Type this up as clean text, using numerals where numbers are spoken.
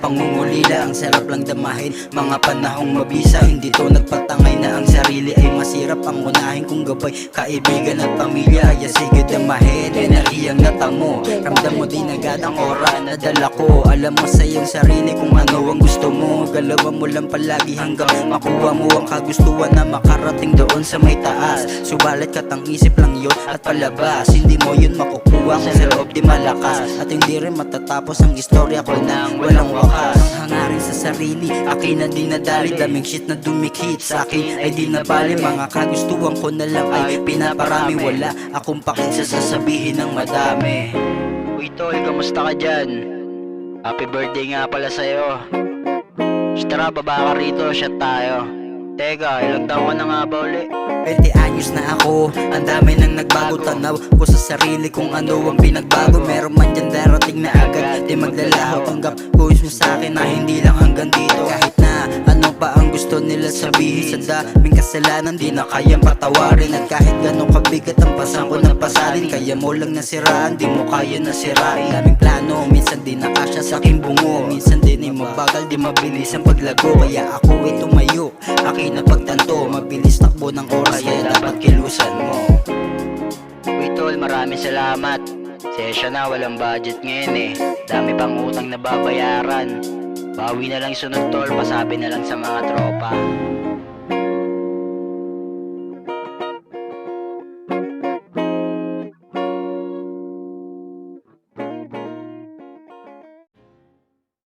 pangungulila. Ang sarap lang damahin, mga panahong mabisa. Hindi to nagpatangay na ang sarili ay masirap. Ang unahin kong gabay, kaibigan at pamilya. Kaya sige damahin, enerhiyang natamo. Ramdam mo din agad ang aura na dala ko. Alam mo sa iyong sarili kung ano ang gusto mo. Galawan mo lang palagi hanggang makuha mo ang kagustuhan na makarating doon sa may taas. Subalit katang isip lang yun at palabas. Hindi mo yun makukuha kung sa loob di malakas. At hindi rin matatapos ang istorya ko nang walang wakas. Ang hangarin sa sarili, akin na dinadali. Daming shit na dumikit sa akin ay di nabali. Mga kagustuhan ko na lang ay pinaparami. Wala akong pakin sa sasabihin ng madami. Uy tol, kamusta ka dyan? Happy birthday nga pala sa'yo. Tara, baba ka rito, shot tayo. Teka, ilang taon ka na nga ba uli? 20 anyos na ako, ang dami nang nagbago. Tanaw ko sa sarili kung ano ang pinagbago. Meron man dyan darating na agad, di maglalaho. Tanggap ko mo sa akin na hindi lang hanggang dito. Kahit na ano pa ang gusto nila sabihin, sa daming kasalanan di na kayang patawarin. At kahit gano'ng kabigat ang pasang ko napasalin, kaya mo lang nasiraan, di mo kaya nasirain. Daming plano, minsan di nakasya sa aking bungo. Minsan din ay mabagal, di mabilis ang paglago. Kaya ako ay tumayo, akin na pagtanto. Mabilis takbo ng oras, kaya dapat kilusan mo. Uy tol, maraming salamat. Session na, walang budget ngayon eh. Dami pang utang na babayaran. Bawi na lang sunod tol, pasabi na lang sa mga tropa.